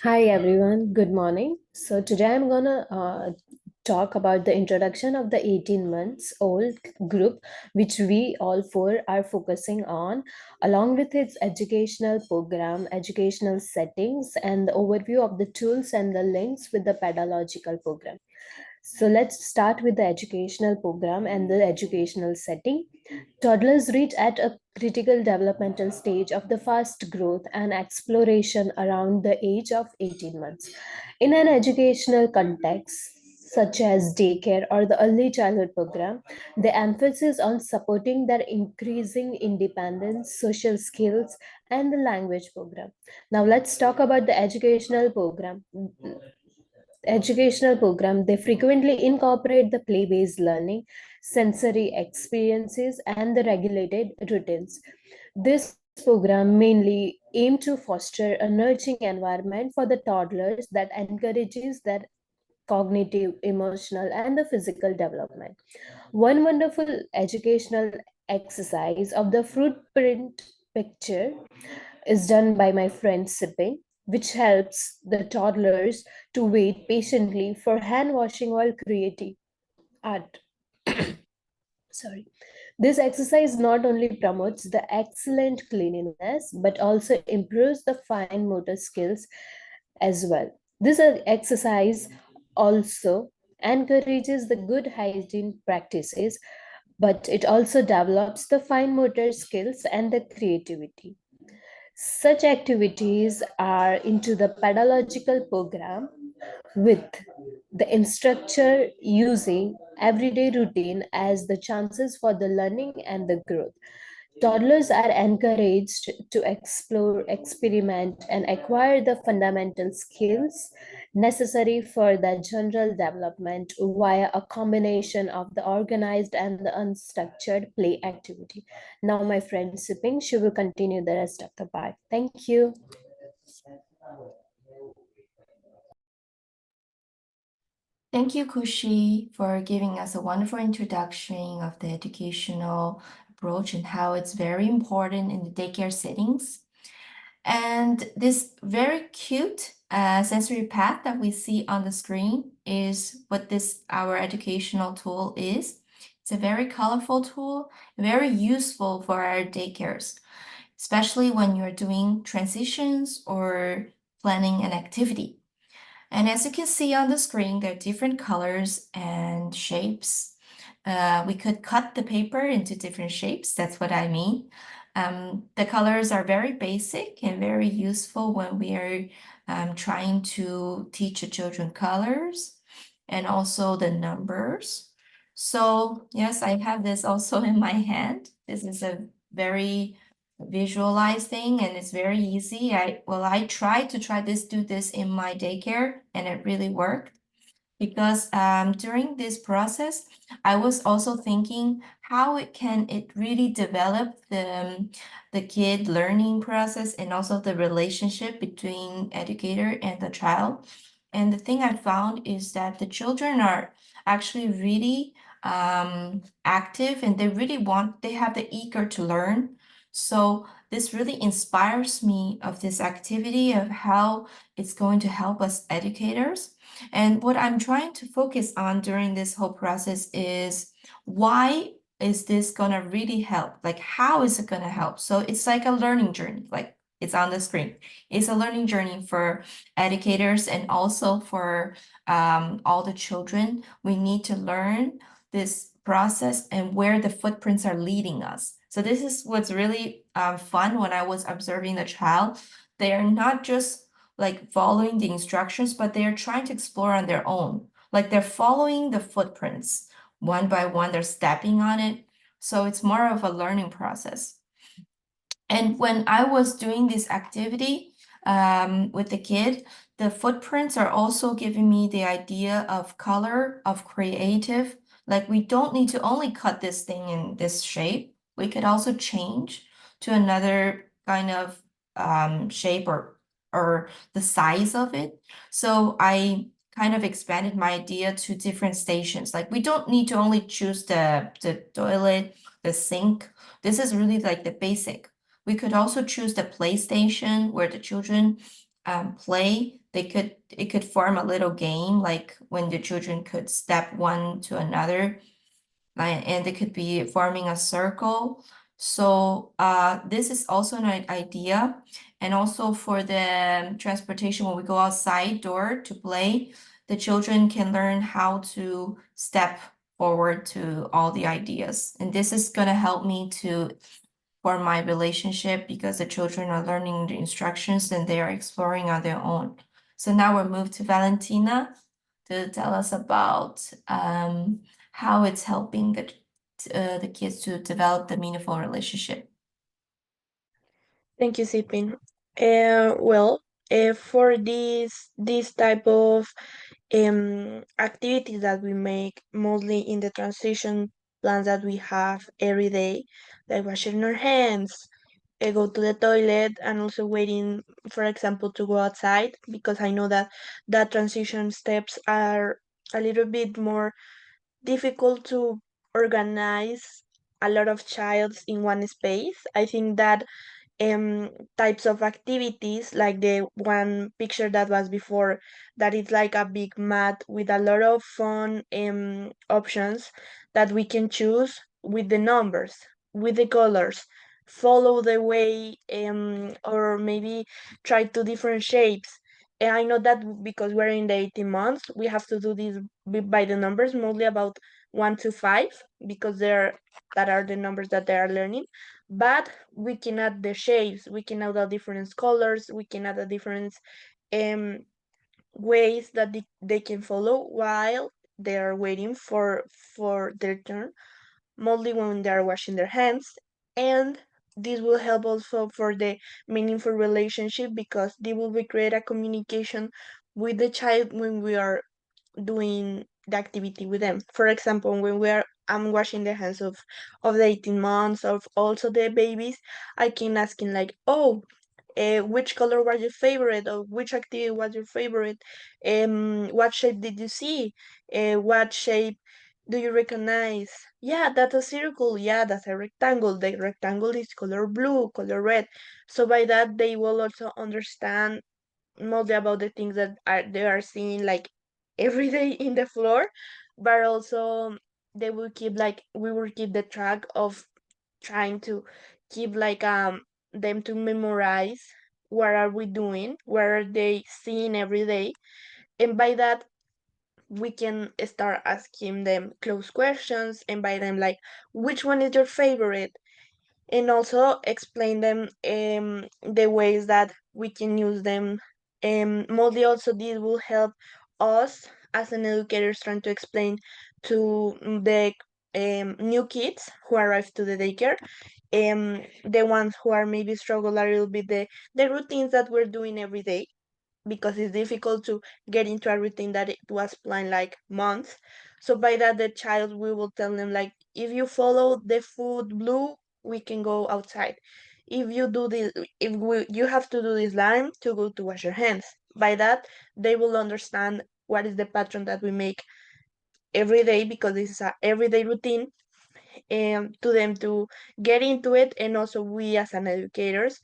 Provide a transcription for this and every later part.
Hi everyone, good morning. So today I'm gonna talk about the introduction of the 18 months old group, which we all four are focusing on, along with its educational program, educational settings, and the overview of the tools and the links with the pedagogical program. So let's start with the educational program and the educational setting. Toddlers reach at a critical developmental stage of the fast growth and exploration around the age of 18 months. In an educational context, such as daycare or the early childhood program, the emphasis on supporting their increasing independence, social skills, and the language program. Now, let's talk about the educational program. They frequently incorporate the play-based learning, sensory experiences, and the regulated routines. This program mainly aim to foster a nurturing environment for the toddlers that encourages their cognitive, emotional, and the physical development. One wonderful educational exercise of the footprint picture is done by my friend Sipping, which helps the toddlers to wait patiently for hand washing while creating art. Sorry. This exercise not only promotes the excellent cleanliness but also improves the fine motor skills as well. This exercise also encourages the good hygiene practices, but it also develops the fine motor skills and the creativity. Such activities are into the pedagogical program with the instructor using everyday routine as the chances for the learning and the growth. Toddlers are encouraged to explore, experiment, and acquire the fundamental skills necessary for their general development via a combination of the organized and the unstructured play activity. Now, my friend Sipping, she will continue the rest of the part. Thank you. Thank you, Kushi, for giving us a wonderful introduction of the educational approach and how it's very important in the daycare settings. And this very cute sensory path that we see on the screen is what our educational tool is. It's a very colorful tool, very useful for our daycares, especially when you're doing transitions or planning an activity. And as you can see on the screen, there are different colors and shapes. We could cut the paper into different shapes. That's what I mean. The colors are very basic and very useful when we are trying to teach the children colors and also the numbers. So yes, I have this also in my hand. This is a very visualizing and it's very easy. I tried to do this in my daycare and it really worked because during this process I was also thinking how it really develop the kid learning process and also the relationship between educator and the child. And the thing I found is that the children are actually really active and they have the eager to learn. So this really inspires me of this activity of how it's going to help us educators. And what I'm trying to focus on during this whole process is why is this gonna really help? Like, how is it gonna help? So it's like a learning journey, like it's on the screen. It's a learning journey for educators and also for all the children. We need to learn this process and where the footprints are leading us. So this is what's really fun when I was observing the child. They are not just like following the instructions, but they are trying to explore on their own. Like they're following the footprints one by one, they're stepping on it. So it's more of a learning process. And when I was doing this activity with the kid, the footprints are also giving me the idea of color, of creative. Like we don't need to only cut this thing in this shape. We could also change to another kind of shape or the size of it. So I kind of expanded my idea to different stations. Like we don't need to only choose the toilet, the sink. This is really like the basic. We could also choose the PlayStation where the children play. It could form a little game, like when the children could step one to another, and they could be forming a circle. So this is also an idea. And also for the transportation, when we go outside door to play, the children can learn how to step forward to all the ideas. And this is going to help me to for my relationship because the children are learning the instructions and they are exploring on their own. So now we'll move to Valentina to tell us about how it's helping the kids to develop the meaningful relationship. Thank you, Sipin. Well, for this type of activities that we make, mostly in the transition plans that we have every day, like washing our hands, go to the toilet, and also waiting, for example, to go outside, because I know that transition steps are a little bit more difficult to organize a lot of childs in one space. I think that um types of activities like the one picture that was before, that it's like a big mat with a lot of fun options that we can choose with the numbers, with the colors, follow the way, or maybe try two different shapes. And I know that because we're in the 18 months, we have to do this by the numbers, mostly about 1 to 5, because they're that are the numbers that they are learning. But we can add the shapes, we can add the different colors, we can add the different um, ways that they can follow while they are waiting for their turn, mostly when they are washing their hands. And this will help also for the meaningful relationship, because they will be create a communication with the child when we are doing the activity with them. For example, when we are I'm washing the hands of the 18 months, of also the babies, I can ask him like, oh, which color was your favorite, or which activity was your favorite, what shape did you see, what shape do you recognize? Yeah, that's a circle. Yeah, that's a rectangle. The rectangle is color blue, color red. So by that they will also understand mostly about the things that they are seeing like every day in the floor, but also they will keep like we will keep the track of trying to keep like them to memorize what are we doing, what are they seeing every day. And by that we can start asking them close questions and by them like, which one is your favorite, and also explain them the ways that we can use them. Mostly also this will help us as an educators trying to explain to the new kids who arrive to the daycare, the ones who are maybe struggle a little bit the routines that we're doing every day, because it's difficult to get into a routine that it was planned like months. So by that the child, we will tell them like, if you follow the food blue, we can go outside. If you do this, you have to do this line to go to wash your hands. By that they will understand what is the pattern that we make every day, because this is a everyday routine, and to them to get into it. And also we as an educators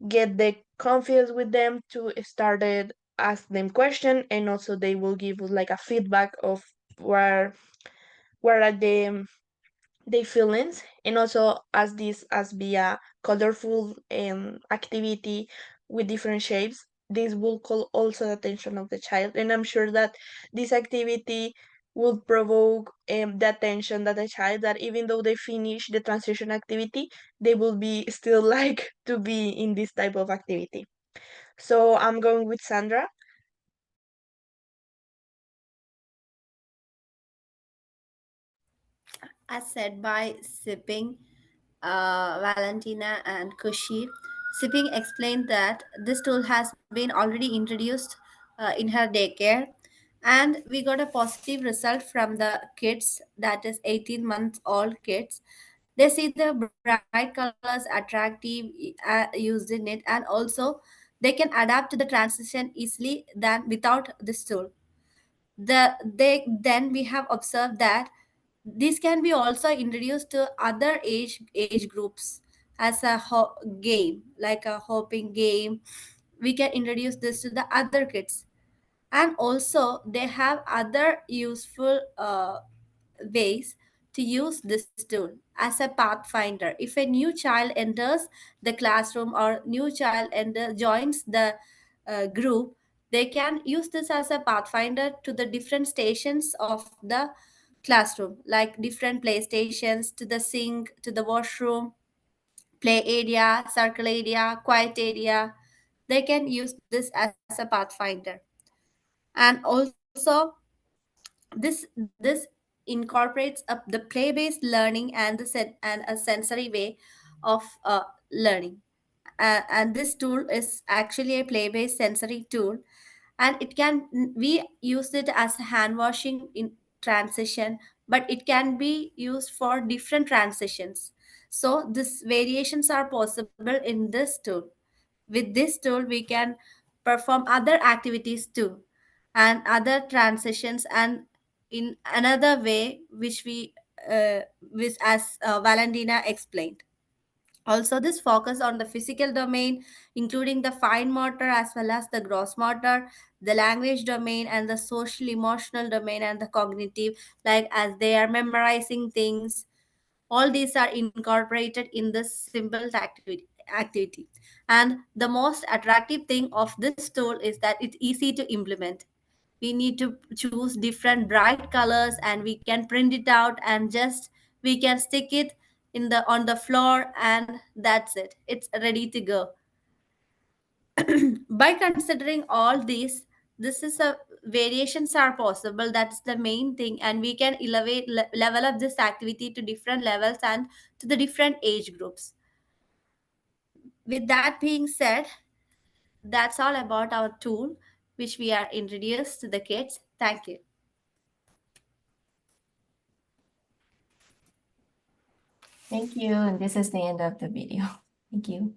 get the confidence with them to start it, ask them question, and also they will give us like a feedback of where are the feelings. And also as this as be a colorful activity with different shapes, this will call also the attention of the child. And I'm sure that this activity will provoke the attention that the child, that even though they finish the transition activity, they will be still like to be in this type of activity. So I'm going with Sandra. As said by Sipping, Valentina, and Kushi, Sipping explained that this tool has been already introduced in her daycare, and we got a positive result from the kids, that is 18 months old kids. They see the bright colors attractive used in it, and also they can adapt to the transition easily than without this tool. They then we have observed that this can be also introduced to other age groups as a game, like a hopping game, we can introduce this to the other kids. And also they have other useful ways to use this tool as a pathfinder. If a new child enters the classroom or new child joins the group, they can use this as a pathfinder to the different stations of the classroom, like different play stations, to the sink, to the washroom, play area, circle area, quiet area. They can use this as a pathfinder. And also this incorporates up the play-based learning and and a sensory way of learning. And this tool is actually a play-based sensory tool, and it can we use it as a hand washing in transition, but it can be used for different transitions. So these variations are possible in this tool. With this tool we can perform other activities too, and other transitions, and in another way which we which as Valentina explained. Also, this focus on the physical domain, including the fine motor as well as the gross motor, the language domain, and the social emotional domain, and the cognitive, like as they are memorizing things. All these are incorporated in this simple activity. And the most attractive thing of this tool is that it's easy to implement. We need to choose different bright colors, and we can print it out, and just we can stick it in the on the floor, and that's it, it's ready to go. By considering all these, this is a variations are possible, that's the main thing, and we can level up this activity to different levels and to the different age groups. With that being said, that's all about our tool which we are introduced to the kids. Thank you. Thank you. And this is the end of the video. Thank you.